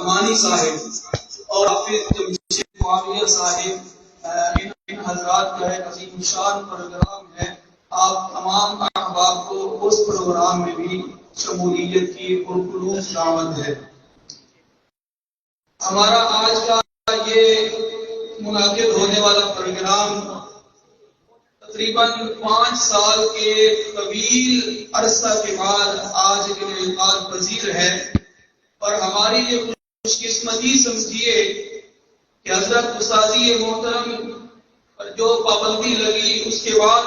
امانی صاحب اور حافظ جمشید معاویہ صاحب، ان حضرات کا ایک عظیم شان پروگرام ہے. آپ تمام احباب کو اس پروگرام میں بھی شمولیت کی پرخلوص دعوت ہے. ہمارا آج کا یہ منعقد ہونے والا پروگرام تقریباً 5 سال کے طویل عرصہ کے بعد آج انعقاد پذیر ہے، اور ہماری یہ خوش قسمتی سمجھیے کہ حضرت استاذی محترم پر جو پابندی لگی اس کے بعد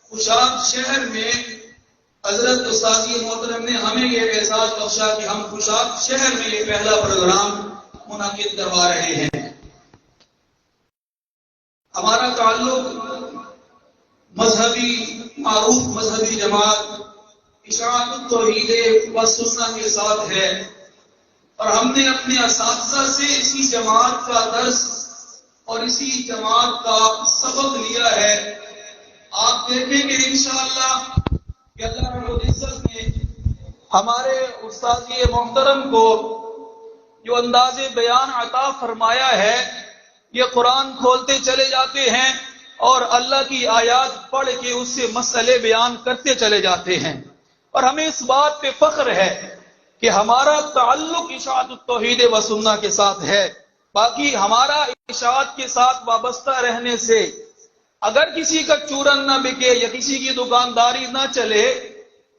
خوشاب شہر میں حضرت استاذی محترم نے ہمیں یہ اعزاز بخشا کہ ہم خوشاب شہر میں یہ پہلا پروگرام منعقد کروا رہے ہیں. ہمارا تعلق مذہبی معروف مذہبی جماعت اشاعت التوحید و سنہ کے ساتھ ہے، اور ہم نے اپنے اساتذہ سے اسی جماعت کا درس اور اسی جماعت کا سبق لیا ہے. آپ دیکھیں گے انشاءاللہ کہ اللہ رب العزت نے ہمارے استاد محترم کو جو انداز بیان عطا فرمایا ہے، یہ قرآن کھولتے چلے جاتے ہیں اور اللہ کی آیات پڑھ کے اس سے مسئلے بیان کرتے چلے جاتے ہیں. اور ہمیں اس بات پہ فخر ہے کہ ہمارا تعلق اشاعت التوحید و سنہ کے ساتھ ہے. باقی ہمارا اشاعت کے ساتھ وابستہ رہنے سے اگر کسی کا چورن نہ بکے یا کسی کی دکانداری نہ چلے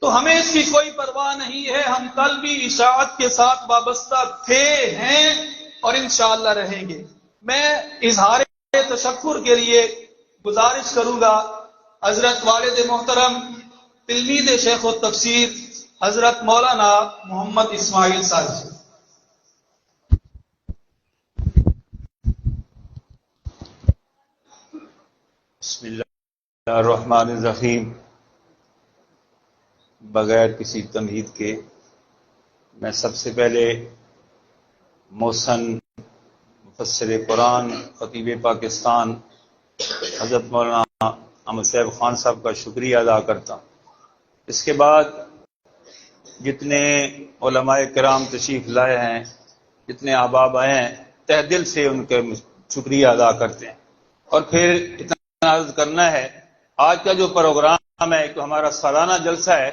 تو ہمیں اس کی کوئی پرواہ نہیں ہے. ہم کل بھی اشاعت کے ساتھ وابستہ تھے، ہیں اور انشاءاللہ رہیں گے. میں اظہار تشکر کے لیے گزارش کروں گا حضرت والد محترم تلمید شیخ التفسیر حضرت مولانا محمد اسماعیل صاحب سے. بسم اللہ الرحمن الرحیم. بغیر کسی تمہید کے میں سب سے پہلے محسن مفسر قرآن خطیب پاکستان حضرت مولانا احمد صاحب خان صاحب کا شکریہ ادا کرتا ہوں. اس کے بعد جتنے علماء کرام تشریف لائے ہیں، جتنے احباب آئے ہیں، تہ دل سے ان کا شکریہ ادا کرتے ہیں. اور پھر اتنا عرض کرنا ہے، آج کا جو پروگرام ہے ایک ہمارا سالانہ جلسہ ہے،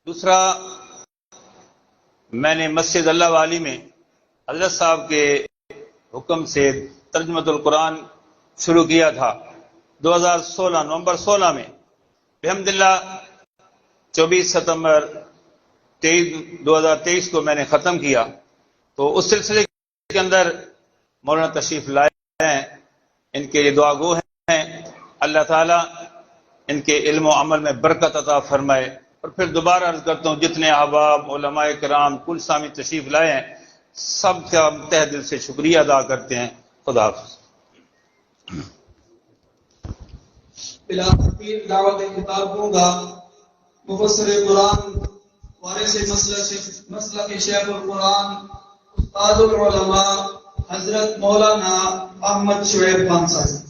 دوسرا میں نے مسجد اللہ والی میں حضرت صاحب کے حکم سے ترجمۃ القرآن شروع کیا تھا 2016 نومبر 16 میں. بحمد اللہ 24 ستمبر 2023 کو میں نے ختم کیا. تو اس سلسلے کے اندر مولانا تشریف لائے ہیں، ان کے لیے دعا گو ہیں. اللہ تعالیٰ ان کے علم و عمل میں برکت عطا فرمائے. اور پھر دوبارہ عرض کرتا ہوں جتنے احباب علماء کرام کل سامی تشریف لائے ہیں سب کا تہ دل سے شکریہ ادا کرتے ہیں. خدا حافظ. بلاخیر دعوت خطاب دوں گا مفسر قرآن وارث مسلک شیخ القرآن استاد العلماء حضرت مولانا احمد شعیب خان صاحب.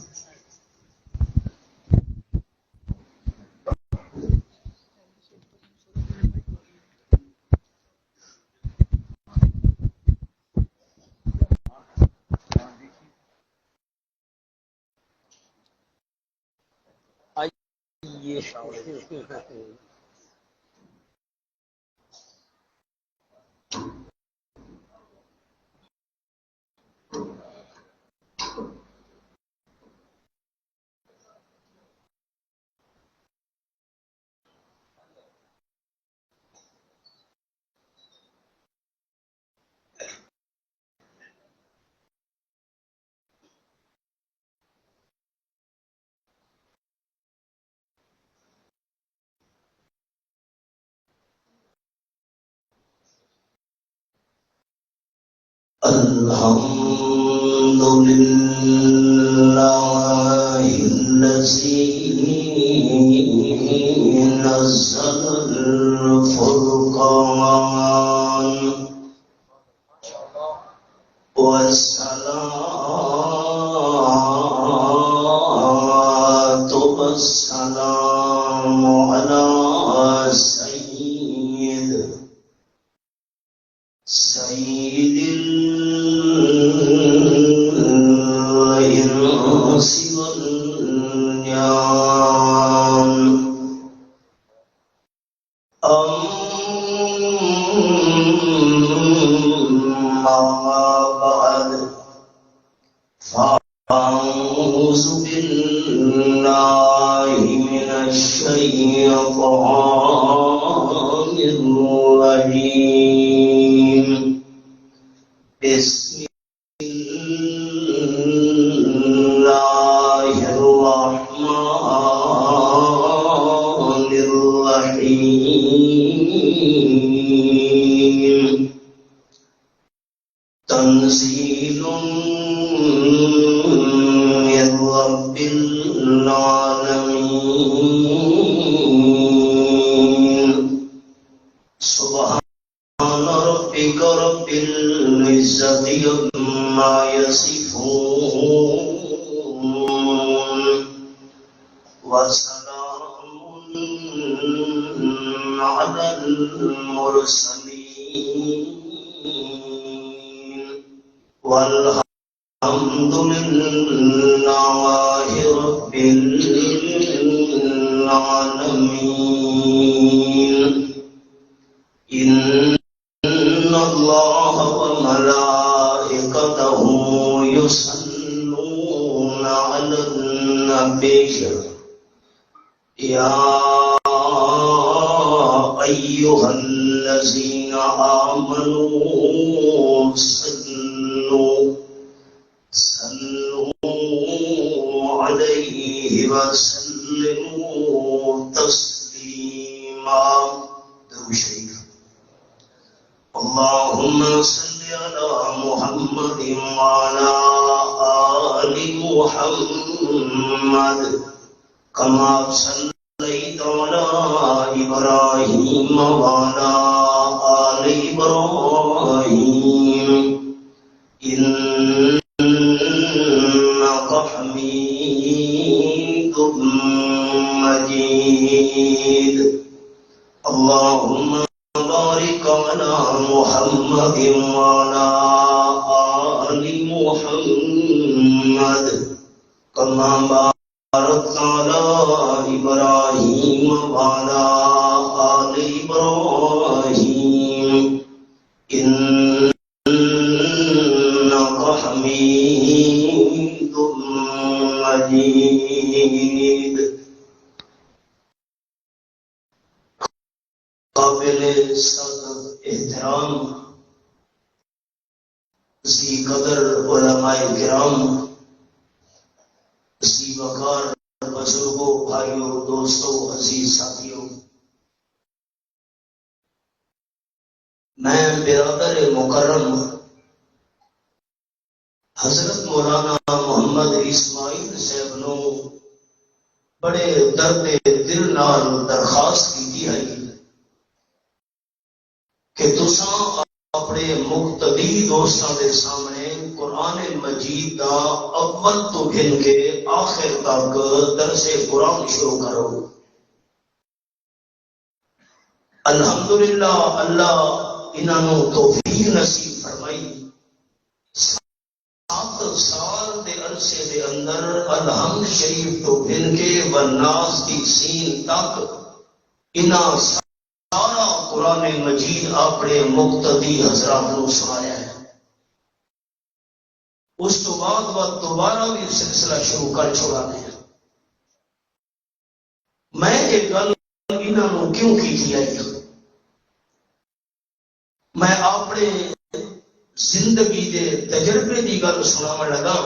الحمد لله الذي نزل الفرقان والصلاة والسلام على سيد بسم الله الرحمن الرحيم تنزيل من رب العالمين سبحان ربك رب العزة عما يصفون وسلام على المرسلين والحمد لله رب العالمين إن الله وملائكته يصلون على النبي يا أيها الذين آمنوا صلوا عليه وسلموا تسليما. درود شریف. اللهم صل على محمد وعلى آل محمد كما صليت على إبراهيم وعلى آل إبراهيم إنك حميد مجيد. اللهم بارك على محمد وعلى آل محمد كما باركت على إبراهيم وعلى آل إبراهيم إنك حميد مجيد. قابل صدر احترام ذی قدر علماء کرام، ذی وقار بزرگوں، بھائیوں، دوستوں، عزیز ساتھیوں، میں برادر مکرم حضرت مولانا محمد اسماعیل صاحب نو بڑے درد دل نال درخواست کی ہے کہ تساں اپنے مقتدی دوستاں دے سامنے قرآن مجید دا اول تو گھن کے آخر تک درس قرآن شروع کرو. الحمدللہ اللہ انہوں توفیق نصیب فرمائی. 7 سال دے عرصے دے اندر الحمد شریف تو گھن کے والناس دی سین تک انہاں سارا قرآن مجید اپنے مقتدی حضرات کو سنایا ہے. اس تو بعد وہ دوبارہ بھی سلسلہ شروع کر چھوڑا ہے. میں ایک گل انہوں کیوں کی تھی آئی؟ میں اپنے زندگی دے تجربے کی گل سناون لگا.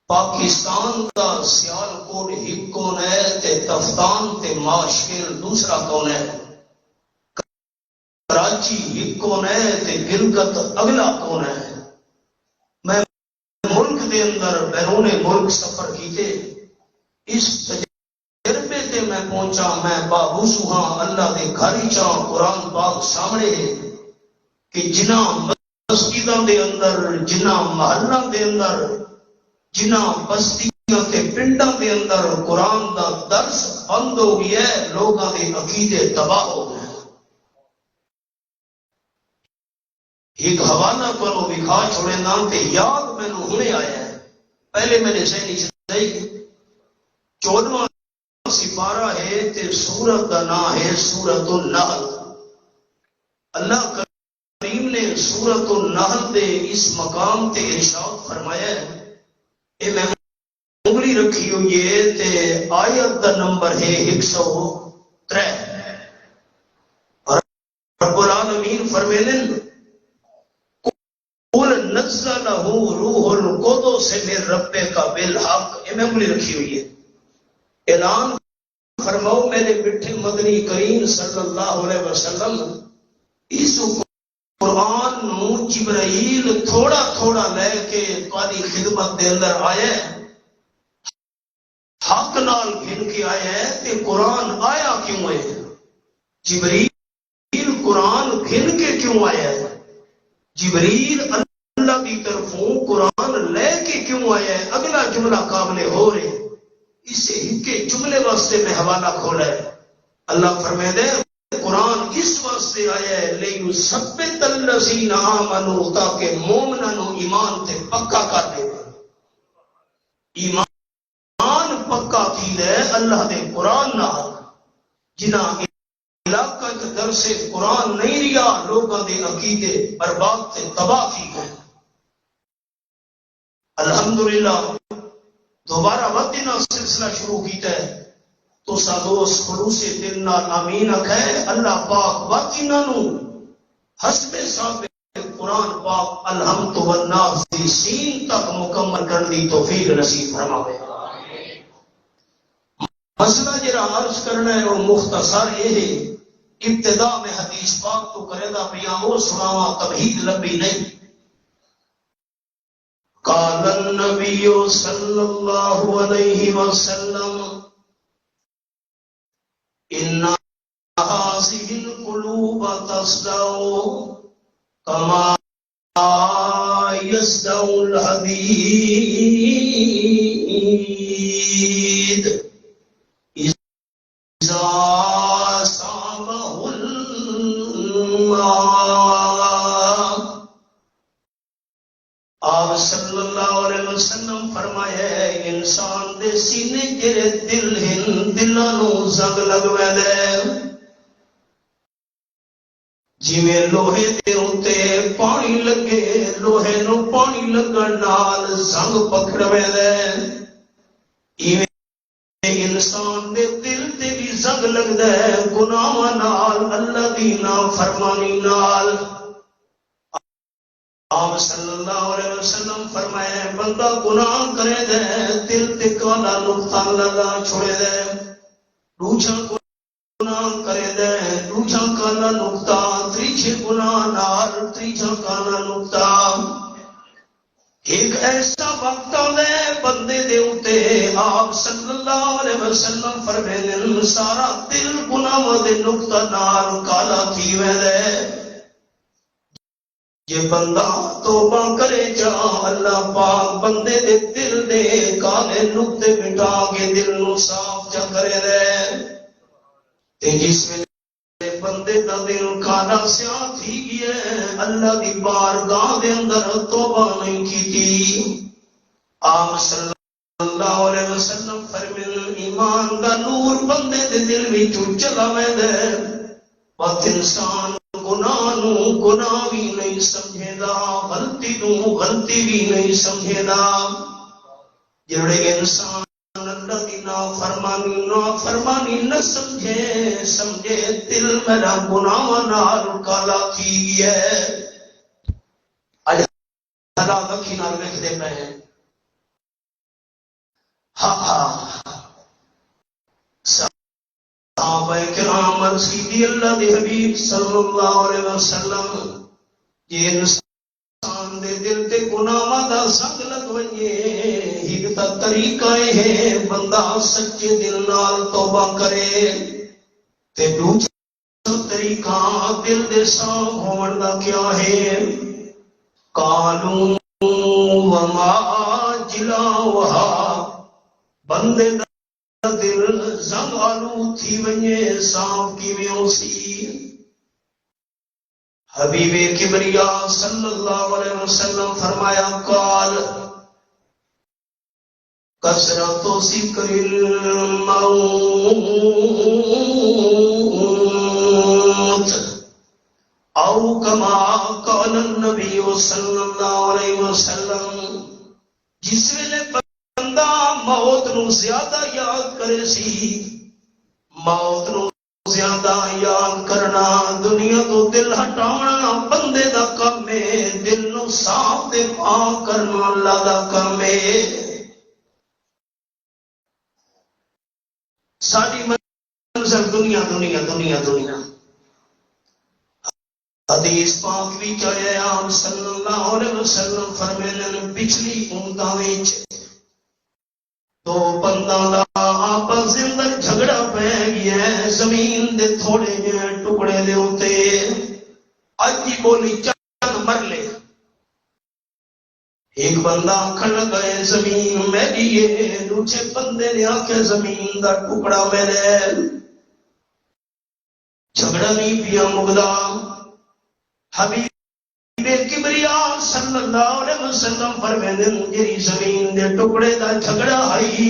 پاکستان کا سیال کوٹ ایک کون ہے تے تفتان تے ماشکل دوسرا کون ہے. کراچی ایک کون ہے تے گلگت اگلا کون ہے. میں ملک دے اندر بیرون ملک سفر کیتے. اس تجربے تے میں پہنچا. میں باوسو ہاں اللہ دے گھر ہی چاہ قرآن پاک سامنے کہ جنہ مسجدوں دے اندر، جنہ محلہ دے اندر، جنہ بستیاں تے پنڈاں دے اندر قرآن دا درس بند ہو گیا ہے، لوگاں دے عقیدے تباہ ہو گئے. ایک حوالہ کرو بکھا چھوڑے نام تے یاد میں نے ہونے آیا ہے. پہلے میں نے ذہنی چاہیے 14واں سپارہ ہے تے سورت کا نام ہے سورت النحل. اللہ کریم نے سورت النحل دے اس مقام تے ارشاد فرمایا ہے. اے میں انگلی رکھی ہوئی ہے تے آیت دا نمبر ہے 103. رب العالمین فرمیندن نزلہ روح القدس من ربک بالحق، یہ میموری رکھی ہوئی ہے۔ اعلان فرماؤ میرے میٹھے مدنی کریم صلی اللہ علیہ وسلم، اس قرآن نو جبرائیل تھوڑا تھوڑا لے کے تاری خدمت دے اندر آیا ہے، حق نال گھن کے آیا ہے۔ تے قرآن آیا کیوں ہے؟ جبرائیل قرآن گھن کے کیوں آیا ہے؟ جبرائیل اللہ کی طرفوں قرآن لے کے کیوں آیا ہے؟ اگلا جملہ قابل ہو رہے، اسے کے جملے واسطے میں حوالہ کھولا ہے۔ اللہ فرمائے دے قرآن اس واسطے آیا ہے لیثبت الذین آمنوا، تاکہ مومنوں ایمان تے پکا کر دے۔ ایمان پکا کی ہے اللہ دے قرآن نال، جنہاں علاقہ کے درس قرآن نہیں رہا، لوگوں دے عقیدے برباد تے تباہ کی گئے۔ الحمدللہ دوبارہ وقتنا سلسلہ شروع کیتا ہے تو سادوس خلوص دل نال آمین اکھے۔ اللہ پاک وقتنا نو حسب صاحب قرآن پاک الحمد والناس دی سین تک مکمل کرنے دی توفیق نصیب فرماوے۔ مسئلہ جرا عرض کرنا ہے وہ مختصر یہ ہے، ابتدا میں حدیث پاک تو کرے دا بیان وہ سناوا، تمہید لمبی نہیں۔ قال النبی صلی اللہ علیہ وسلم ان هذه القلوب تصدع كما يصدع الحديد اذا صابه الماء۔ آپ صلی اللہ علیہ وسلم فرمایا انسان دے سینے جڑے دل ہیں، دلاں نو زنگ لگوے دے، جویں لوہے دے اوتے پانی لگے، لوہے نو پانی لگن نال زنگ پکڑوے دے، ایویں انسان دے دل تے بھی زنگ لگدا ہے گناہاں نال، اللہ دی نافرمانی نال۔ آپ صلی اللہ علیہ وسلم فرمائے بندہ گناہ کرے دے دل تے کالا نقطہ لگا چھوڑے دے، دوجا گناہ کرے دے دوجا کالا نقطہ، تریجے گناہ نال تریجا کالا نقطہ۔ ایک ایسا وقت آوے بندے دے اوتے آپ صلی اللہ علیہ وسلم فرمائے سارا دل گناہ دے نقطہ نال کالا تھی وے دے۔ یہ بندہ توبہ کرے جا، اللہ پاک بندے دے دل دے کالے نقطے مٹا کے دل نو صاف جا کرے دے۔ تے جس ویلے بندے دا دل کالا سیاہ تھی گیا، اللہ دی بارگاہ دے اندر توبہ نہیں کیتی۔ آپ صلی اللہ علیہ وسلم فرمائے ایمان دا نور بندے دے دل وچوں چلا ویندا ہے، بس انسان گناہ نو گناہ بھی نہیں سمجھے دا، غلطی نو غلطی بھی نہیں سمجھے دا۔ جڑے انسان اللہ دی نافرمانی نہ سمجھے دل میرا گناہ نال کالا تھی گیا ہے۔ اج حالات اکھی نال ویکھدے پئے ہیں۔ صحابہ کرام رسول اللہ دے حبیب صلی اللہ علیہ وسلم یہ انسان دے دل تے گناہاں دا زنگ لگ ونجے، ایک تا طریقہ ہے بندہ سچے دل نال توبہ کرے، تے دوسرا طریقہ دل دے صاف ہون دا کیا ہے؟ قالوا وما جلاؤہا، بندے دا دل زنگ آلو تھی ونجے صاف کیویں ہوسی؟ حبیب کبریا صلی اللہ علیہ وسلم فرمایا قال کثرت ذکر الموت او کما قال النبی صلی اللہ علیہ وسلم۔ جس ویلے بندہ موت نو زیادہ یاد کرے سی، موت نو زیادہ یاد کرنا، دنیا تو دل ہٹاونا بندے دا کم ہے، دل نو صاف تے پاک کرنا اللہ دا کام ہے. ساری منزل دنیا دنیا دنیا دنیا. حدیث پاک بھی چاہے آپ صلی اللہ علیہ وسلم فرمینے پچھلی امتاں وچ دو بنداں دا آپس اندر جھگڑا پہ گیا ہے زمین دے تھوڑے جہے ٹکڑے دے ہوتے. اج کی بولی چند مرلے. ایک بندہ آکھن لگا ہے زمین میری ہے، دوسرے بندے نے آکھے زمین دا ٹکڑا میرے. جھگڑا نہیں پیا مگدا. حبیب کبریا صلی اللہ علیہ وسلم فرمیندے جی زمین دے ٹکڑے دا جھگڑا آئی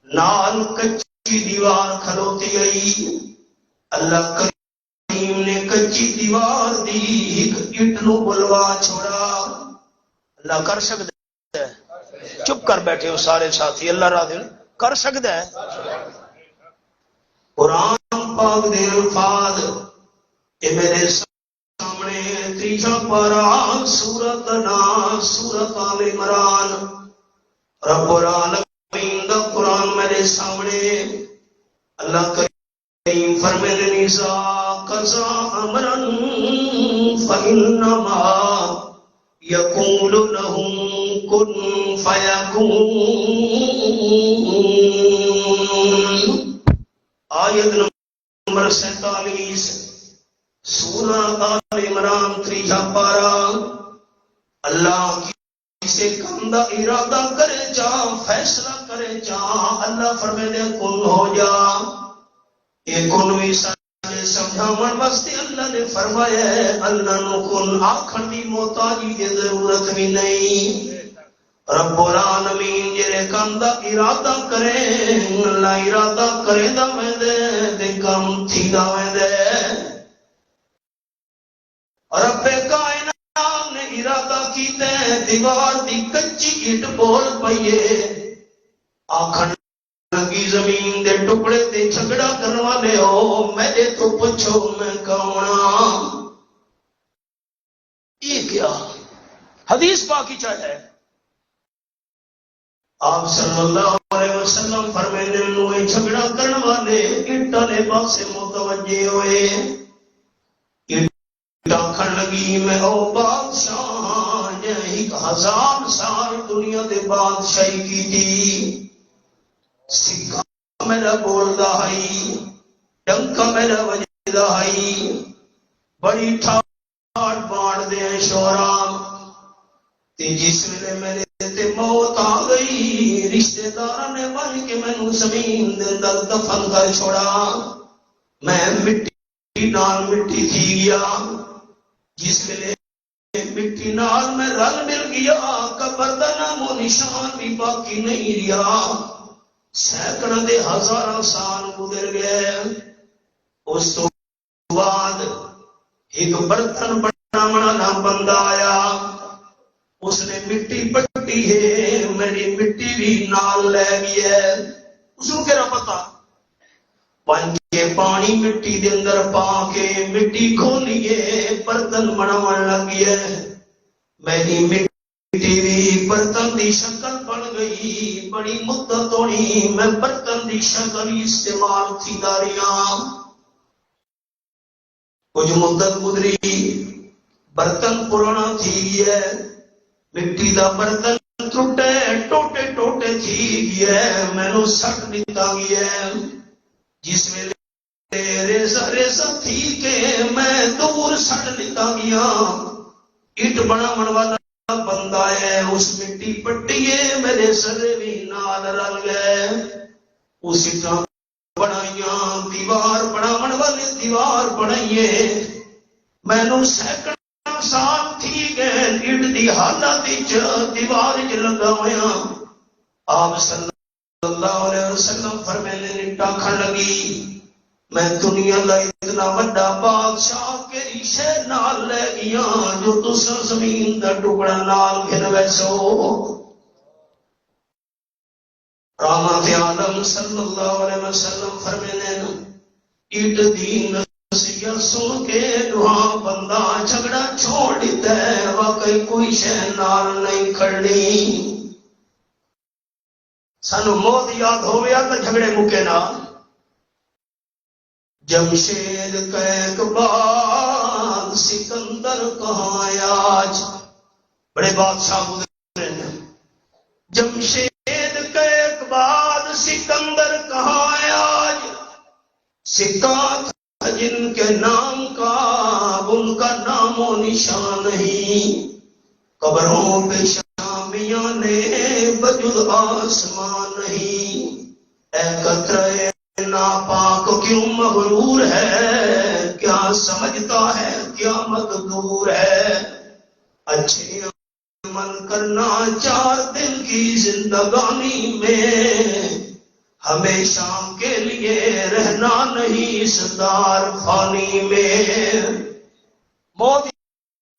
نال کچی دیوار کھلوتی گئی. اللہ کریم نے کچی دیوار دی ایک اٹ نو بلوا چھوڑا. اللہ کر سکتا ہے؟ چپ کر بیٹھے ہو سارے ساتھی. اللہ راضی کر سکتا ہے؟ قرآن پاک دے الفاظ اے میرے سامنے تیجا پارا سورت ناس سورت آل عمران رب العالمین دا قرآن میرے سامنے. اللہ کریم فرمیندے نیسا قضا امرن فإنما یقول لهم کن فیکون. آیت نمبر 47 سورہ آل عمران تیجا پارا. اللہ کسی کام دا ارادہ کرے جا فیصلہ کرے جا اللہ فرمیندے کن ہو جا. یہ کن بھی سمجھاون واسطے اللہ نے فرمایا ہے. اللہ نو کن آکھن دی محتاجی دی ضرورت بھی نہیں. رب العالمین جڑے کام دا ارادہ کرے اللہ ارادہ کرے دا ویندے تے کام تھیدا ویندے. رب کائنات نے ارادہ کیتا ہے دیوار دی کچی اٹ بول پئیے. آکھن لگی زمین دے ٹکڑے تے جھگڑا کرنے والے ہو میرے تو پوچھو میں کون ہاں. یہ کیا حدیث پاک ہی چاہے. آپ صلی اللہ علیہ وسلم فرمیندے ہوئے جھگڑا کرنے والے اٹ والے پاسے متوجہ ہوئے. آکھن لگی میں او بادشاہ نے 1000 سال دنیا دے بادشاہی کی تھی. سکہ میرا بولدا ہے ڈنکا میرا وجدا ہے. بڑی ٹھاٹ باڑ دے شورام تے جس ویلے میرے تے موت آ گئی رشتے داراں نے ون کے مینوں زمین دے اندر دفن کر چھوڑا. میں مٹی نال مٹی تھی گیا. جس ویلے مٹی نال میں رل مل گیا قبر دا نام و نشان بھی باقی نہیں رہا. سینکڑوں دے ہزاراں سال گزر گئے. اس تو بعد ایک برتن بناون والا بندہ آیا. اس نے مٹی پٹی ہے میری مٹی بھی نال لے گئی ہے. اس کو کیا پتا پن کے پانی مٹی دے اندر پا کے مٹی کھولیے برتن بناون لگی ہے. میری مٹی بھی برتن دی شکل بن گئی. بڑی مدت ہونی میں برتن دی شکل استعمال تھی داریاں. کچھ مدت گزری برتن پرانا تھی ہے. مٹی دا برتن ٹوٹے ٹوٹے ٹوٹے تھی گیا. مینوں سٹ دتا گیا. جس ویلے ریزا ریزا تھی کہ میں دور سٹ دتا گیا. اٹ بناون والا بندہ ہے اس مٹی پٹیے میرے سرے بھی نال رل گئے. اس اٹاں بنائیاں دیوار بناون والے دیوار بنائیے. مینوں سینکڑ سال تھی گئے اٹ دی حالت دیوار چ لگا ہوا. آپ صلی اللہ علیہ وسلم فرمیندے اٹ آکھن لگی میں دنیا دا اتنا بڑا بادشاہ کیڑی شے نال لے گیا جو تساں زمین دا ٹکڑا نال گھن ویسو. رحمت عالم صلی اللہ علیہ وسلم فرمیندے اٹ دی نصیحت سن کے دعا بندہ جھگڑا چھوڑ دیتا ہے. واقعی کے کوئی شہ نال نہیں کھڑنی. سانو موت یاد ہویا تو جھگڑے مکے نہ. جمشید کا بعد سکندر کہاں آج. بڑے بادشاہ گزرے ہیں. جمشید کا بعد سکندر کہاں آج. سکہ تھا جن کے نام کا ان کا نام و نشان نہیں. قبروں پہ شامیاں نے وجود آسمان نہیں. اے قطرے ناپاک کیوں مغرور ہے. کیا سمجھتا ہے قیامت دور ہے. اچھے عمل کرنا 4 دن کی زندگانی میں. ہمیشہ کے لیے رہنا نہیں اس دار فانی میں. موت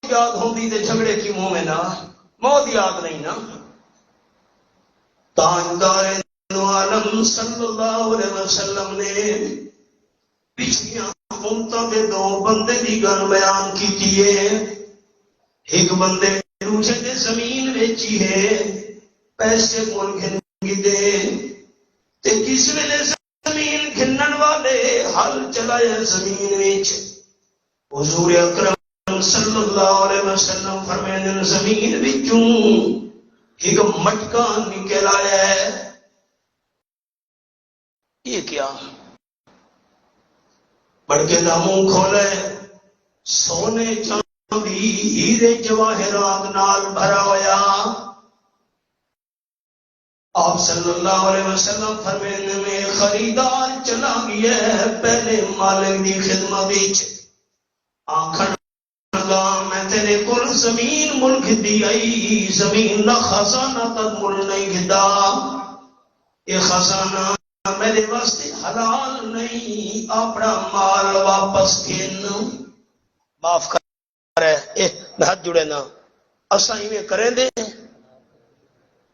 یاد ہوتی تے جھگڑے کی منہ میں نہ. موت یاد نہیں نا. تاجدار عالم صلی اللہ علیہ وسلم نے پچھلیاں امتوں کے 2 بندے کی گل بیان کی ہے. ایک بندے دوسرے نے زمین بیچی ہے پیسے مول گھن دے تے کس ویلے زمین گھنن والے ہل چلائے زمین وچ. حضور اکرم صلی اللہ علیہ وسلم فرمائیں زمین وچوں ایک مٹکا نکل آیا ہے. یہ کیا؟ مٹکے کا منہ کھولے سونے چاندی ہیرے جواہرات نال بھرا ہویا. آپ صلی اللہ علیہ وسلم فرمانے میں خریدار چلا گیا پہلے مالک دی خدمت وچ. آنکھن لگا میں تیرے کول زمین ملک دی آئی. زمین دا خزانہ تک مل نہیں گدا. یہ خزانہ میرے واسطے حلال نہیں. اپنا مال واپس گھن. معاف کر میں ہاتھ جڑے نا. اساں ایویں کریں دے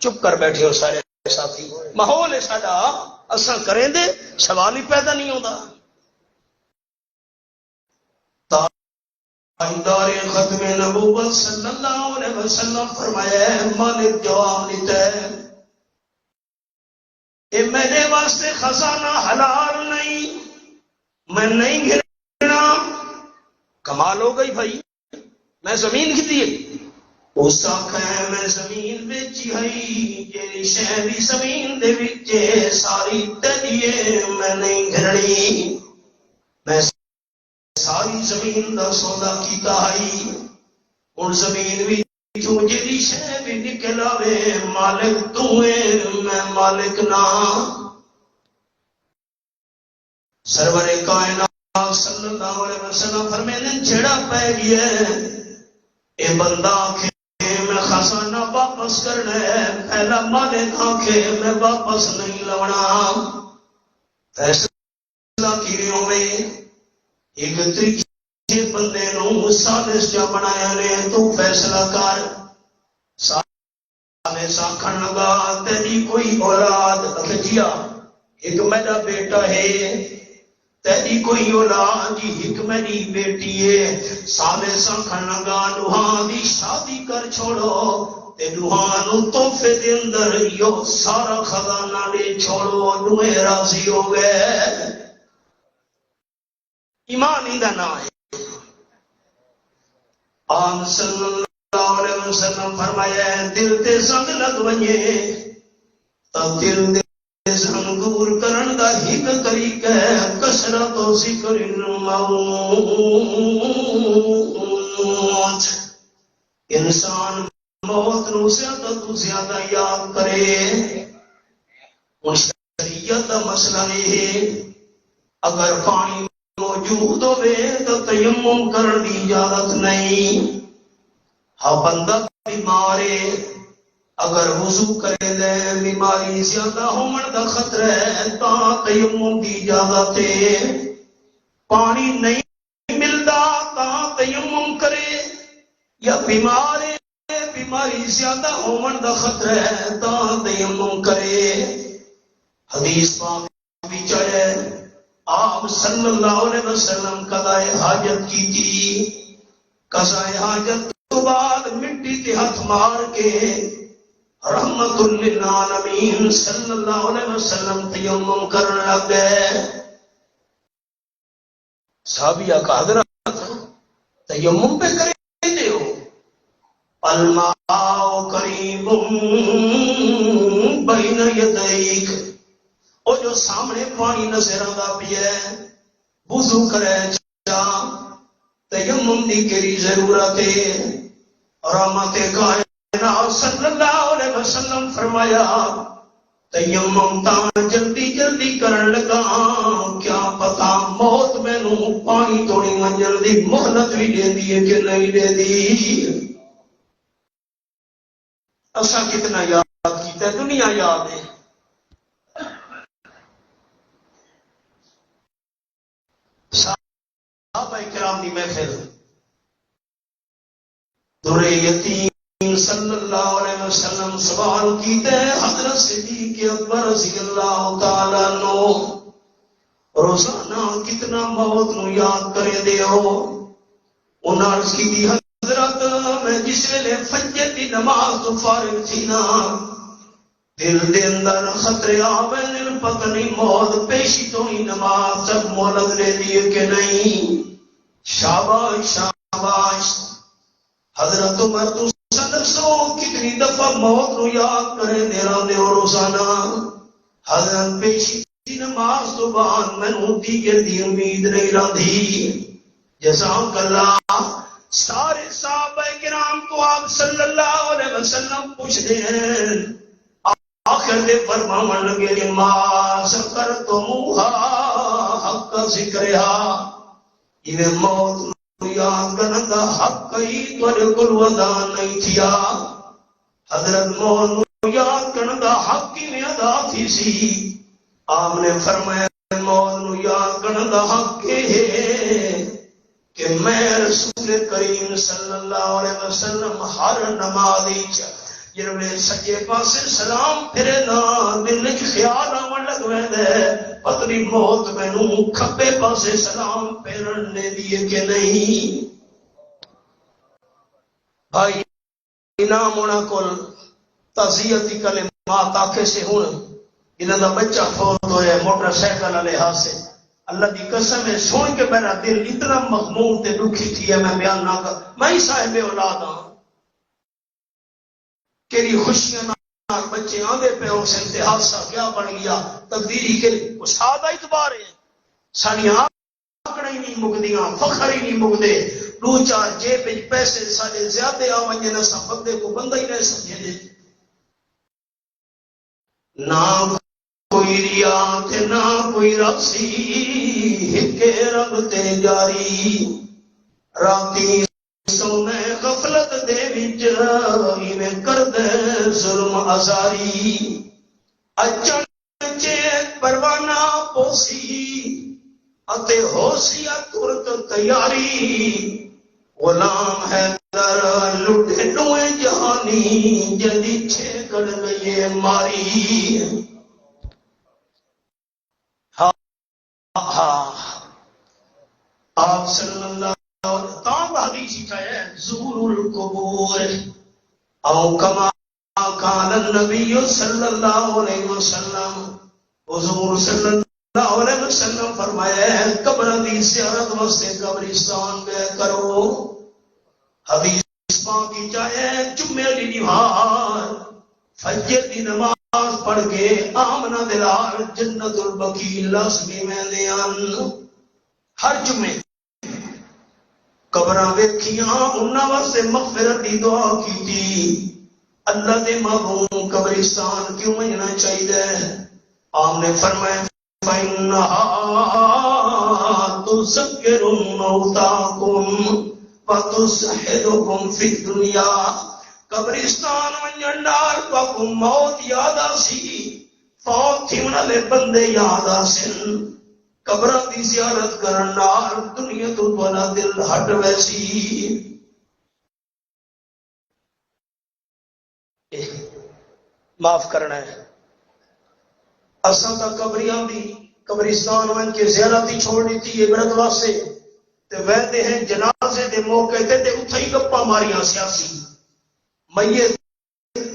چپ کر بیٹھے ہو سارے ساتھی. ماحول ہے ساڈا اساں کریں دے سوال ہی پیدا نہیں ہوتا. تاجدار ختم نبوت صلی اللہ علیہ وسلم فرمایا مالک جواب دیتا ہے کہ میرے واسطے خزانہ حلال نہیں. میں نہیں گھرنا. کمال ہو گئی بھائی. میں زمین کھتی ہے. اس آخر میں زمین بیچی ہے جی شہری زمین دے وچے ساری تلیے میں نہیں گھرنی. میں ساری زمین دا سودا کیتا ہے. ہن زمین وچوں جڑی شے بھی نکل آوے مالک تو ہے میں مالک نہ. سرور کائنات صلی اللہ علیہ وسلم فرماتے جڑا پہ گیا اے بندہ آکھے میں خزانہ واپس کرنا ہے. پہلا مالک آکھے میں واپس نہیں لونا. فیصلہ کیوں میں ایک تیجے بندے نو سالس جا بنایا نے. تو فیصلہ کر. سالس آکھن لگا تیری کوئی اولاد جیا ایک میرا بیٹا ہے. تیری کوئی اولاد جی ایک میری بیٹی ہے. سالس آکھن لگا نوحاں دی شادی کر چھوڑو تے نوحاں نو تحفے دے اندر یو سارا خزانہ لے چھوڑو. نوے راضی ہو گئے. ایمان ہی دا نا ہے. آپ صلی اللہ علیہ وسلم فرمایا دل تے زنگ لگ ونجے تب دل دے زنگ دور کرن دا ایک طریقہ ہے کثرت و ذکر الموت. انسان موت نو زیادہ تو زیادہ یاد کرے. شریعت دا مسئلہ ہے اگر پانی موجود ہوئے تو تیمم کرنے کی اجازت نہیں. ہاں بندہ بیمار ہے اگر وضو کرے دے بیماری زیادہ ہونے کا خطرہ ہے تو تیمم کی اجازت ہے. پانی نہیں ملتا تو تیمم کرے. یا بیمار ہے بیماری زیادہ ہونے کا خطرہ ہے تو تیمم کرے. حدیث پاک بھی چڑھے آپ صلی اللہ علیہ وسلم قضائے حاجت کی تھی. قضائے حاجت تو بعد مٹی مار کے رحمت للعالمین صلی اللہ علیہ وسلم تیمم کرنے لگ گئے. صحابیہ کا حضرت تیمم پہ کرتے ہو؟ الماء قریب بین یدیک، وہ جو سامنے پانی نظر آتا پیا ہے وضو کرے جا، تیمم دی کیڑی ضرورت ہے؟ رحمت کائنات صلی اللہ علیہ وسلم فرمایا تیمم تا جلدی جلدی کرن لگا، کیا پتا موت مینوں پانی توڑی منجل دی مہلت بھی دے دی ہے کہ نہیں دے دی. اسا کتنا یاد کیتا ہے، دنیا یاد ہے. صحابہ کرام دی محفل در یتیم صلی اللہ علیہ وسلم سوال کیتے ہیں حضرت صدیق اکبر رضی اللہ تعالیٰ عنہ، روزانہ کتنا موت نو یاد کرے دے ہو؟ انہاں عرض کی دی حضرت میں جس ویلے فجر دی نماز تو فارغ تھی نا، دل دے اندر خطرے آوے، دل پتہ نہیں موت پیشی تو ہی نماز جب مولد لے لیے کہ نہیں. شاباش شاباش. حضرت عمر تو سو کتنی دفعہ موت نو یاد کرے دے رہے ہو روزانہ. حضرت پیشی دی نماز تو بعد مینوں دیگر دی امید نہیں رہندی. جزاک اللہ. سارے صحابہ کرام کو آپ صلی اللہ علیہ وسلم پوچھتے ہیں، آخر میں فرماون لگے کہ ما ذکرتموها حق ذکرها، یہ موت یاد کرنے کا حق ہی تھوڑے کو ادا نہیں کیا. حضرت موت یاد کرنے کا حق ہی میں ادا تھی سی. آپ نے فرمایا موت یاد کرنے کا حق ہے کہ میں رسول کریم صلی اللہ علیہ وسلم ہر نمازی جب سجے پاسے سلام پھرے نا دل وچ خیال آون لگ ویندے پتلی موت مینوں کھبے پاسے سلام پھیرن دے دیے کہ نہیں. بھائی انعام ہونا کل تعزیتی کلمات آکھے سے ہون انہاں دا بچہ فوت ہوئے موٹر سائیکل والے حادثے، اللہ دی قسم ہے سن کے میرا دل اتنا مغموم تے دکھی تھی ہے، میں بیان نہ کر. میں ہی صاحب اولاد ہاں، کیری خوشیاں نال بچے آندے پہ اس انتہاسا کیا بن گیا تقدیری کے سادہ اتبار ہے. ساڈیاں آکڑیں ہی نہیں مکدیاں، فخر ہی نہیں مکدے. دو چار جیب وچ پیسے سارے زیادہ آویں نہ سا بندے کو بندہ ہی نہ سمجھے دے. نہ کوئی ریا تے نہ کوئی رقصی، ہکے رب تے جاری. راتی سونے غفلت دے وچ ایویں کردے ظلم ازاری. اچن چیت پروانہ پوسی اتے ہوسی ترک تیاری. غلام ہے در لٹے ڈوئے جہانی جدی چھکڑ گئے ماری. آپ صلی اللہ تام حدیثی کہے زور القبور او کما کان النبی صلی اللہ علیہ وسلم. حضور صلی اللہ علیہ وسلم فرمایا قبر دی زیارت واسطے قبرستان میں کرو. حدیث پاک کی چاہے جمعے دی نماز فجر دی نماز پڑھ کے آمنہ دلال جنت البقیع لازمی میں دیان. ہر جمعے قبراں ویکھیاں انہاں واسطے مغفرت دی دعا کیتی. اللہ دے محبوب قبرستان کیوں مننا چاہیے؟ آپ نے فرمایا فَإِنَّهَا تُذَكِّرُ مَوْتَاكُمْ وَتُسْعِدُكُمْ فِي الدُّنْيَا. قبرستان منجن نال کو موت یاد آسی، فوت تھی والے بندے یاد آسن. قبراں دی زیارت کرن نال دنیا تو والا دل ہٹ ویسی. معاف کرنا ہے اساں تا قبریاں دی قبرستان ون کے زیارت ہی چھوڑ دیتی عبرت واسطے تے ویندے ہیں جنازے دے موقع تے اوتھے ہی گپاں ماریاں سیاسی. میت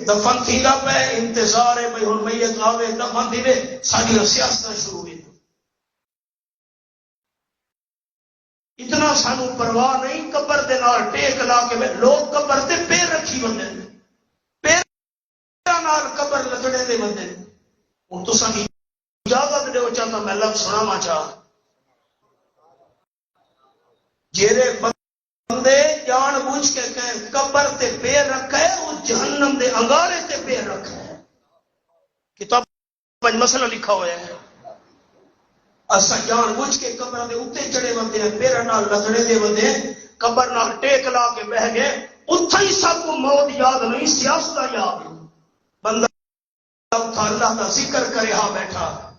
دفن تھیلا پہ انتظار ہے بھئی ہن میت آوے دفن تھیوے ساری سیاست شروع ہوئی اتنا سانو پرواہ نہیں قبر دے نال ٹیک لا کے لوگ قبر تے پیر رکھی بندے پیر نال قبر لگڑے دے بندے ہن تساں اجازت دیو چاہتا میں لفظ سناواں چاہ جیرے بندے جان بوجھ کے کہیں قبر تے پیر رکھا ہے وہ جہنم دے انگارے تے پیر رکھا ہے کتاب میں مسئلہ لکھا ہوا ہے اسا جان بوجھ کے قبر دے اوتے چڑھے بندے ہیں پیر نال لگڑے دے بندے قبر نال ٹیک لا کے بہ گئے اتھا ہی سب کو موت یاد نہیں سیاست یاد بندہ اللہ کا ذکر کرے ہاں بیٹھا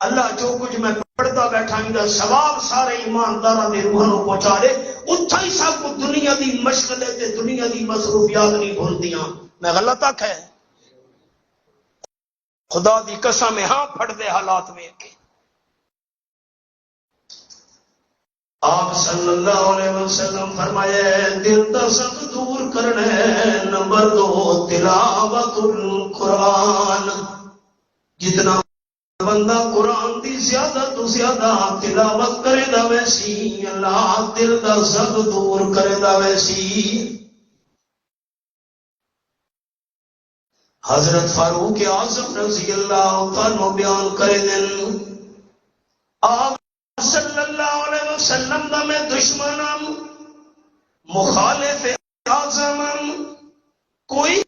اللہ جو کچھ میں پڑھتا بیٹھا ہوں ثواب سارے ایمانداراں دے روحاں نوں پہنچا دے اتھا ہی سب کو دنیا دی مشغلے تے دنیا دی مصروفیات نہیں بھولدیاں میں غلط آکھ ہے خدا دی قسم ہاں پھڑ دے حالات میں کے آپ صلی اللہ علیہ وسلم فرمائے دل دا سب دور کرنے نمبر 2 تلاوت القرآن جتنا بندہ قرآن دی زیادہ تو زیادہ تلاوت کرے دا ویسی اللہ دل دا سب دور کرے دا ویسی حضرت فاروق اعظم رضی اللہ عنہ بیان کرے دن آپ صلی اللہ علیہ وسلم دا میں دشمنم مخالف اعظمم کوئی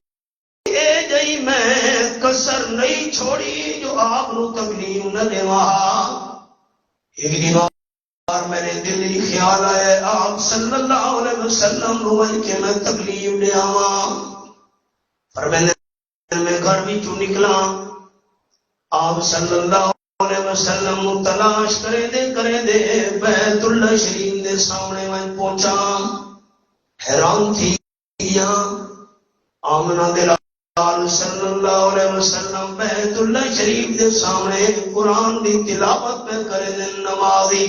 اے جئی میں کسر نہیں چھوڑی جو آپ نو تکلیف نہ دے وہاں ایک دن اور میرے دل ہی خیال آئے آپ صلی اللہ علیہ وسلم روائے کہ میں تکلیف دے آواں پر میں گھر بھی چوں نکلا آپ صلی اللہ علیہ وسلم تلاش کرے دے بیت اللہ شریف دے سامنے میں پہنچا حیران تھی آمنہ دل صلی اللہ علیہ وسلم بیت اللہ شریف دے سامنے قرآن دی تلاوت پہ کرے دن نمازی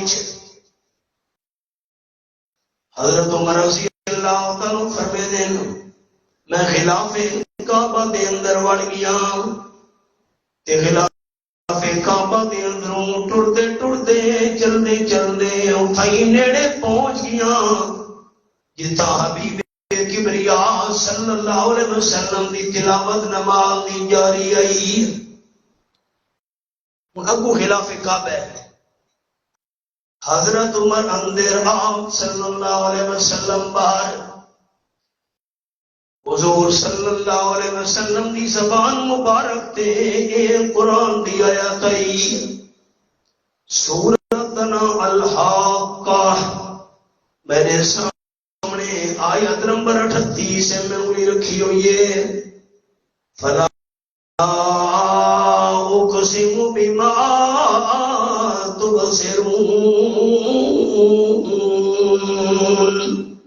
حضرت عمر رضی اللہ تعالیٰ فرمے دن میں خلاف کعبہ دے اندر وڑ گیا تے خلاف کعبہ دے اندروں ٹردے چلدے اٹھائی نیڑے پہنچ گیا جتا حبیب کبریا صلی اللہ علیہ وسلم دی تلاوت نماز دی جاری آئی اگو خلاف کعبہ ہے حضرت عمر اندر آپ صلی اللہ علیہ وسلم باہر حضور صلی اللہ علیہ وسلم دی زبان مبارک تے قرآن دی آیت آئی سورتنا الحاقہ میرے سامنے آیت نمبر 38 سے میں انہی رکھی ہوئی ہے فلا اقسم بما تبصرون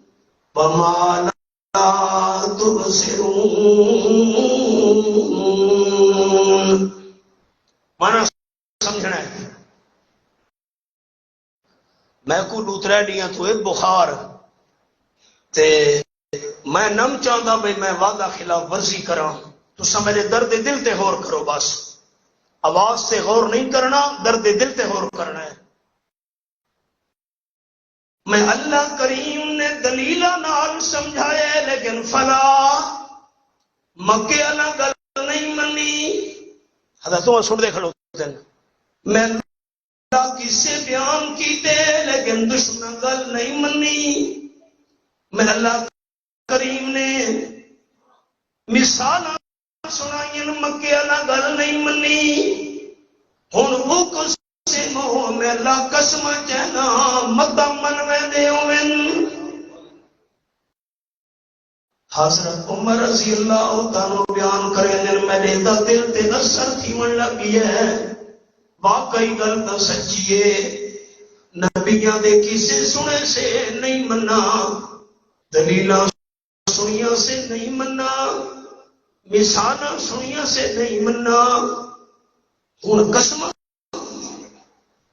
وما لا تبصرون مانا سمجھنا ہے میں کو دوترے ڈیاں تو ایک بخار تے میں نم چاہتا بھئی میں وعدہ خلاف ورزی کراں تو میرے درد دل تے غور کرو بس آواز سے غور نہیں کرنا درد دل تے غور کرنا ہے میں اللہ کریم نے دلیلہ نال سمجھایا لیکن فلا مکے اللہ گل نہیں منی حضرتوں سن دے کھڑو میں اللہ کسے بیان کیتے لیکن دشمن گل نہیں منی میں اللہ کریم نے مثال سنائیں مکے اللہ گل نہیں منی ہن وہ میں اللہ قسم چہنا مدہ منوے دے ہوئن حضرت عمر رضی اللہ تعالیٰ بیان کرے دن میرے دا دل تے اثر تھی من لگی ہے واقعی گل تا سچی ہے نبیاں دے کسے سنے سے نہیں منا دلیلہ سنیاں سے نہیں منا مثالہ سنیاں سے نہیں منا ہن قسم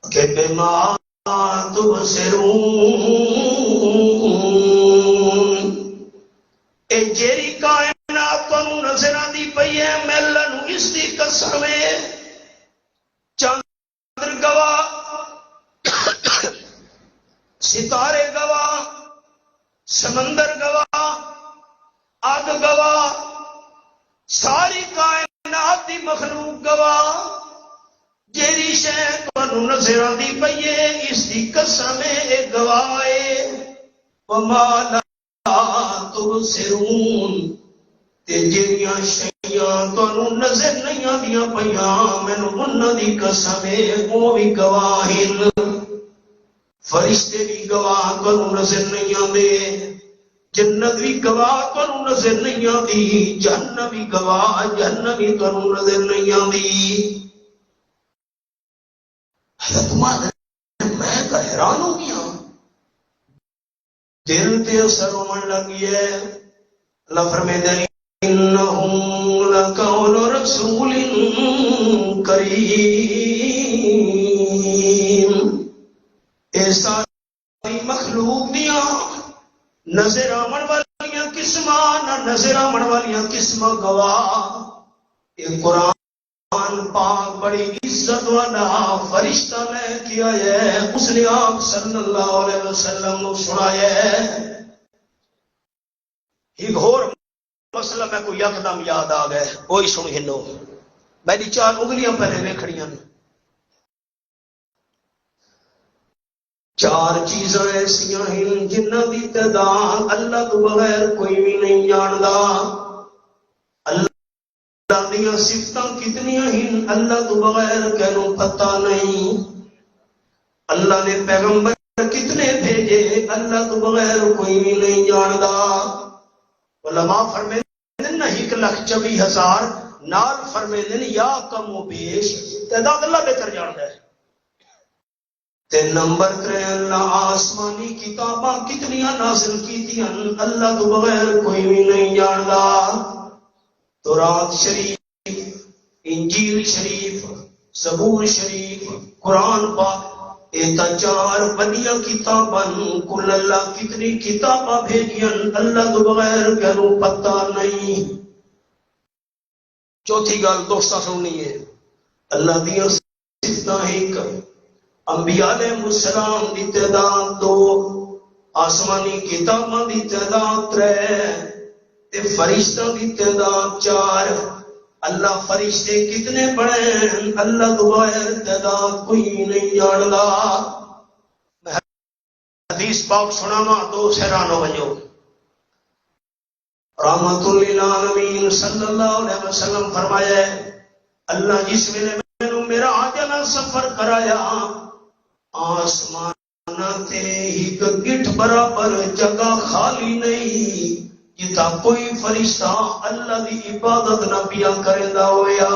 کہ بما تبصرون اے جیری کائنات تانوں نظر آندی پئی ہے، میں اللہ نو اس دی قسم ہے، چاند گواہ، ستارے گواہ، سمندر گواہ، آگ گواہ، ساری کائنات دی مخلوق گواہ، جیڑی شے تانوں نظر آندی پئی ہے اس دی قسم ہے گواہ ہے۔ وما لا تبصرون، تے جیڑیاں شیاں تانوں نظر نہیں آندیاں پیاں مینوں انہاں دی قسم ہے وہ بھی گواہ ہن۔ فرشتے بھی گواہ تانوں نظر نہیں آندے، جنت بھی گواہ تانوں نظر نہیں آندی، جہنم بھی گواہ جہنم بھی تانوں نظر نہیں آندی۔ حضرت میں تو حیران ہو گیا، دل تے اثر ہونے لگی ہے۔ اللہ فرماتے ہیں انہم لقول رسول کریم، اے ساری مخلوق دیاں نظر آمن والیاں قسماں نہ نظر آمن والیاں قسماں گواہ، اے قرآن پاک بڑی عزت والا فرشتہ نے کیا ہے، اس نے آپ صلی اللہ علیہ وسلم کو سنایا ہے۔ ایک اور مسئلہ میں کو یکدم یاد آ گئے، وہی سن ہلو، میری 4 انگلیاں پہلے ویکھڑیاں، 4 چیزاں ایسیاں ہیں جنہاں دی تعداد اللہ تو بغیر کوئی بھی نہیں جاندا۔ اللہ دیاں صفتاں کتنیاں ہیں اللہ تو بغیر کہنوں پتہ نہیں۔ اللہ نے پیغمبر کتنے بھیجے اللہ تو بغیر کوئی بھی نہیں جاندا۔ علماء فرمائے نہ 1,24,000 نال فرمائے یا کم و بیش تعداد اللہ بہتر جاندا ہے۔ تے نمبر 3 اللہ آسمانی کتاباں کتنیاں نازل کیتیاں اللہ تو بغیر کوئی بھی نہیں جاندا۔ تورات شریف، انجیل شریف، زبور شریف، قرآن پاک، ایتا 4 بڑیاں کتاباں کل اللہ کتنی کتاباں بھیجیاں اللہ تو بغیر کہنوں پتہ نہیں۔ چوتھی گل دوستاں سننی ہے، اللہ دیاں صفتاں ایک، انبیاء علیہ السلام دی تعداد 2، آسمانی کتاباں دی تعداد 3، تے فرشتوں دی تعداد 4۔ اللہ فرشتے کتنے بڑے ہیں اللہ تو بغیر تعداد کوئی نہیں جاندا۔ میں حدیث پاک سناواں تو حیران ہو وجو۔ رحمت للعالمین صلی اللہ علیہ وسلم فرمایا ہے اللہ جس ویلے مینوں میرا عاجلہ سفر کرایا آسمان تے ایک گٹھ برابر جگہ خالی نہیں جتا کوئی فرشتہ اللہ دی عبادت نہ پیا کریندا ہویا۔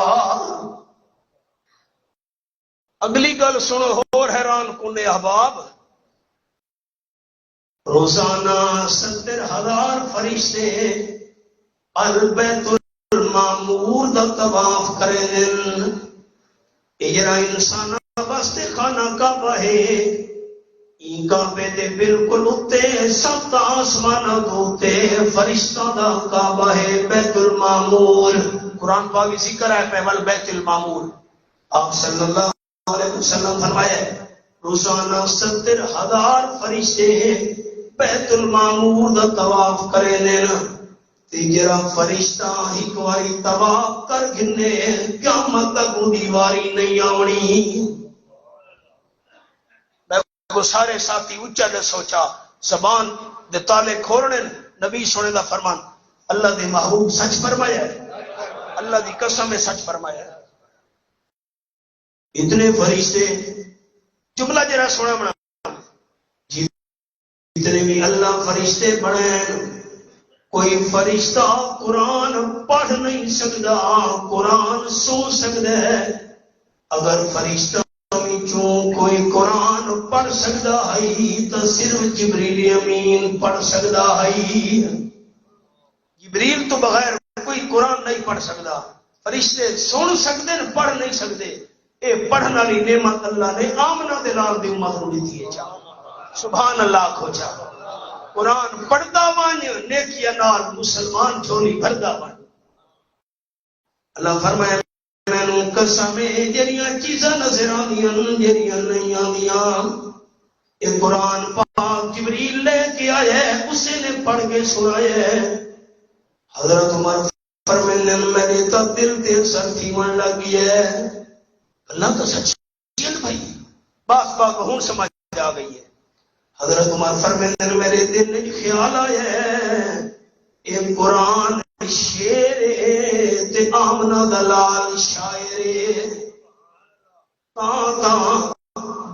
اگلی گل سنو اور حیران کن احباب، روزانہ 70,000 فرشتے البیت المعمور دا طواف کریں۔ اجرا انسان واسطے خانہ کعبہ ہے، این کعبے دے بالکل اتے 7 آسماناں دوتے فرشتاں دا کعبہ ہے بیت المعمور۔ قرآن پاک ذکر ہے پیول بیت المعمور۔ آپ صلی اللہ علیہ وسلم فرمایا روزانہ 70,000 فرشتے بیت المعمور دا طواف کرے لینا، تیجرا فرشتہ ایک واری طواف کر گنے قیامت تک وہ دیواری نہیں آونی۔ میں سارے ساتھی اچھا دے سوچا زبان دے تالے کھولنے، نبی سونے دا فرمان اللہ دے محبوب سچ فرمایا ہے، اللہ دی قسم میں سچ فرمایا ہے۔ اتنے فرشتے جملہ جرا سونا بنا جتنے بھی اللہ فرشتے بڑے کوئی فرشتہ قرآن پڑھ نہیں سکتا، قرآن سو سکتا ہے۔ اگر فرشتہ کوئی قرآن پڑھ سکتا ہے تو صرف جبریل امین پڑھ سکتا ہے۔ جبریل تو بغیر کوئی قرآن نہیں پڑھ سکتا۔ فرشتے سن سکتے پڑھ نہیں سکتے۔ اے پڑھنے والی نعمت اللہ نے آمنہ دے لال دی امت کو دیتی ہے۔ سبحان اللہ کھوچا قرآن پڑھتا وان نیکیاں نال مسلمان جھولی بھردا وان۔ اللہ فرمایا مینوں قسم ہے جڑیاں چیزاں نظر آندیاں جڑیاں نہیں آندیاں یہ قرآن پاک جبریل لے کے آیا ہے، اسے نے پڑھ کے سنایا ہے۔ حضرت عمر فرمانے میرے تو دل تے سر تھیون لگی ہے، اللہ تو سچی ہے بھائی، بات ہوں سمجھ آ گئی ہے۔ حضرت عمر فرمانے میرے دل میں خیال آیا ہے یہ قرآن شیر تے آمنہ دلال شاعر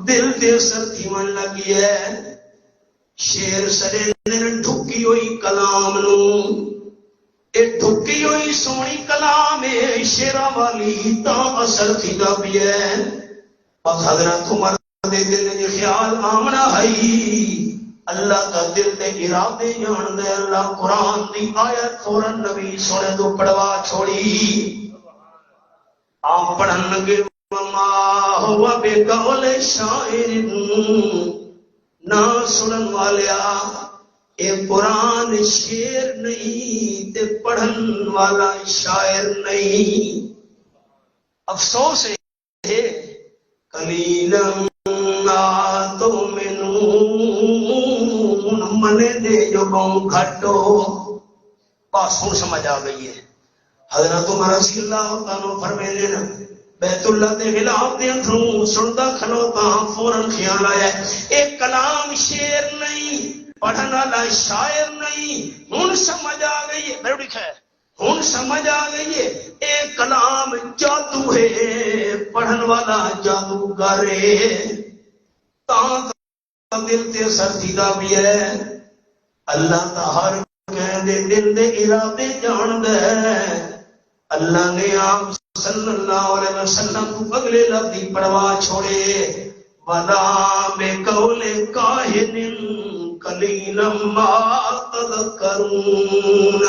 دل تے سر تھیون لگی ہے۔ شیر سرے ڈھکی ہوئی کلام نو، اے ڈھکی ہوئی سونی کلام ہے شیرا والی تا اثر تھی دا بھی ہے۔ بس حضرت عمر دے دل میں خیال آمنا ہے اللہ کا دل دے ارادے جان دے، اللہ قرآن دی آیت فوراً نبی سونے تو پڑھوا چھوڑی۔ آپ پڑھن لگے وما ہوا بے قول شاعر، نہ سنن والیا اے قرآن شعر نہیں تے پڑھن والا شاعر نہیں۔ افسوس ہے قلیلاً تو مینوں منے دے جو بہوں گھٹو۔ بات ہوں سمجھ آ گئی ہے۔ حضرت عمر رضی اللہ عنہ فرماتے ہیں بیت اللہ دے غلاف دے اندروں سندا کھلوتا فوراً خیال آیا ایک کلام شعر نہیں، پڑھن والا شاعر نہیں۔ ہن سمجھ آ گئی ہے، میرے لکھا ہے ہن سمجھ آ گئی ہے ایک کلام جادو ہے، پڑھن والا جادوگر ہے۔ تاں دل تے سر تھیدا بھی ہے، اللہ تا ہر کہندے دل دے ارادے جان دے۔ اللہ نے آپ صلی اللہ علیہ وسلم کو اگلے لفظ پڑھوا چھوڑے وَلَا بِقَوْلِ كَاهِنٍ قَلِيلًا مَا تَذَكَّرُونَ۔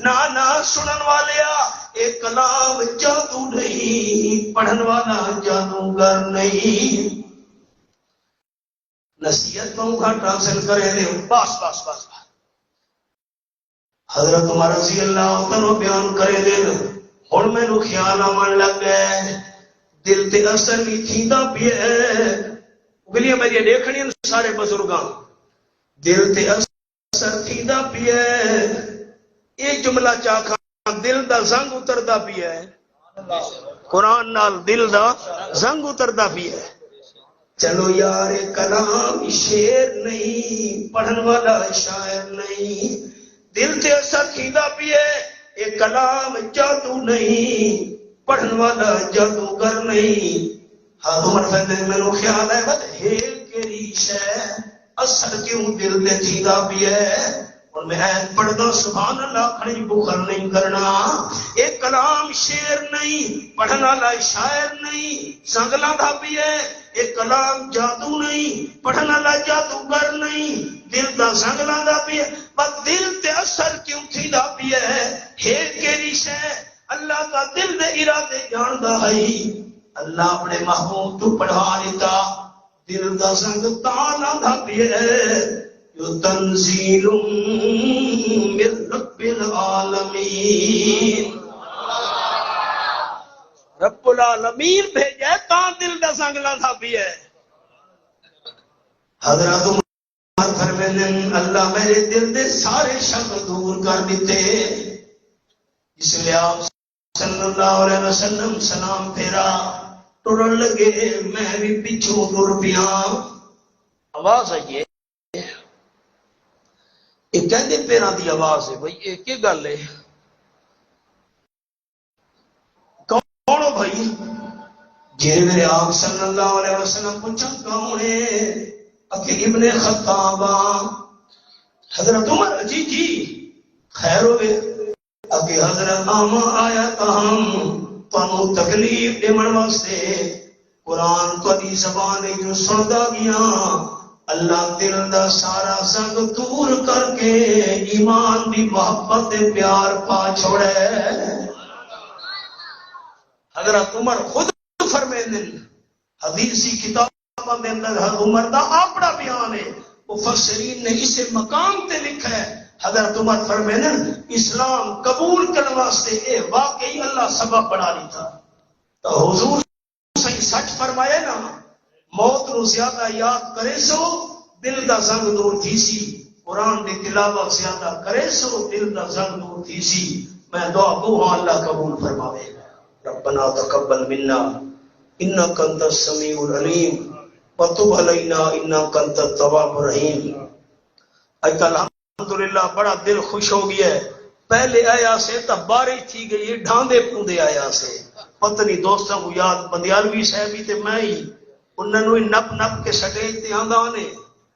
نہ سنن والیا ایک کلام جادو نہیں، پڑھن والا جادوگر نہیں۔ نصیحت کو گھٹ حاصل کرے دے بس بس بس۔ حضرت عمر رضی اللہ عنہ بیان کرے دے ہن مینوں خیال آمن لگ گئے دل تے اثر بھی تھیندا پیا ہے۔ گلیاں میری دیکھنی سارے بزرگاں دل تے اثر تھیندا پیا ہے۔ ایک جملہ چاکھاں دل دا زنگ اتردا پیا ہے، قرآن نال دل دا زنگ اتردا پیا ہے۔ چلو یار کلام شعر نہیں، پڑھن والا شاعر نہیں، دل تے اثر تھیندا پیا ہے۔ ایک کلام جادو نہیں، پڑھن والا جادوگر نہیں۔ ہاں عمر فیض مینوں خیال ہے بس ہیل کیڑی شے اثر کیوں دل تے تھیندا پیا ہے۔ اور میں ایت پڑھدا سبحان اللہ کھڑی بخل نہیں کرنا۔ ایک کلام شعر نہیں، پڑھن والا شاعر نہیں، سنگلا دا بھی ہے۔ ایک کلام جادو نہیں، پڑھن والا جادوگر نہیں، دل دا سنگلا دا بھی ہے۔ بس دل تے اثر کیوں تھیندا پیا ہے، کیڑی شے اللہ کا دل دے ارادے جاندا ہے۔ اللہ اپنے محبوب تو پڑھا لیتا دل دا سنگ تالا دا پیا ہے۔ تنزیل من رب العالمین، رب العالمین بھیجا تا دل دا سنگلا تھا بھی ہے۔ حضرت عمر فرماتے ہیں اللہ میرے دل دے سارے شک دور کر دیتے۔ اس لیے آپ صلی اللہ علیہ وسلم سلام پھیرا ٹرن لگے، میں بھی پیچھوں ٹر پیا۔ آواز آئیے یہ کہندے پیراں دی آواز ہے بھائی، یہ کی گل ہے؟ کون ہو بھائی؟ جی میرے آپ صلی اللہ علیہ وسلم پوچھا کون ہے؟ کہ ابن خطاب۔ حضرت عمر جی خیر ہوئے اگے حضرت آما آیا تاہم تانوں تکلیف دیمن واسطے قرآن کو دی زبان جو سندا گیا اللہ دل دا سارا سنگ دور کر کے ایمان دی محبت پیار پا چھوڑے۔ حضرت عمر خود فرمیندے حدیثی کتاباں دے اندر حضرت عمر دا اپنا بیان ہے، مفسرین نے اسے مقام تے لکھا ہے حضرت عمر فرمائے اسلام قبول کرنے واسطے اے واقعی اللہ سبب بنا لیتا. تو حضور صحیح سچ فرمایا نا، موت نو زیادہ یاد کرے سو دل دا زنگ دور تھی سی، قرآن دی تلاوت زیادہ کرے سو دل دا زنگ دور تھی سی. میں دعا کو ہاں اللہ قبول فرماوے. ربنا تقبل منا انک انت السمیع العلیم وتب علینا انک انت التواب الرحیم. اج الحمدللہ بڑا دل خوش ہو گیا ہے. پہلے آیا سے تب بارش تھی گئی ڈھاندے پوندے آیا سے پتنی دوستوں کو یاد بندیالوی صاحبی تے میں ہی انہوں نے نپ نپ کے سٹے تے آندا نے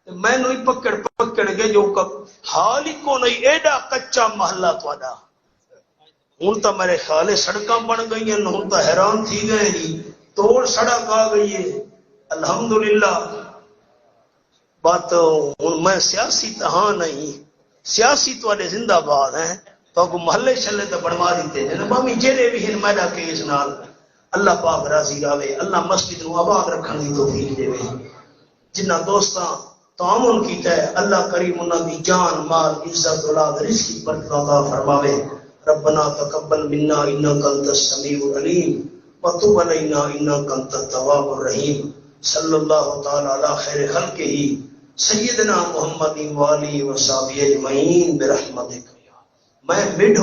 میں نو پکڑ پکڑ کے جو حال ہی کو نہیں ایڈا کچا محلہ تواڈا. ہوں تو میرے خیال ہے سڑکاں بن گئی ہیں، ہوں تو حیران تھی گئے جی توڑ سڑک آ گئی ہے الحمدللہ. بات ہوں میں سیاسی تہاں نہیں، سیاسی تواڈے زندہ باد ہیں تو کو محلے چھلے تو بنوا دیتے ہیں بامی جڑے بھی ہیں میرا کیس نال. اللہ پاک راضی راوے، اللہ مسجد نو آباد رکھن دی توفیق دے. جنہ دوستاں تعاون کیتا ہے اللہ کریم انہاں دی جان مال عزت اولاد رزق برکت عطا فرماوے. ربنا تقبل منا انک انت السمیع العلیم وتب علینا انک انت التواب الرحیم. صلی اللہ تعالی علی خیر خلقہ سیدنا محمد و آلہ و صحبہ اجمعین برحمتک. میں مڈ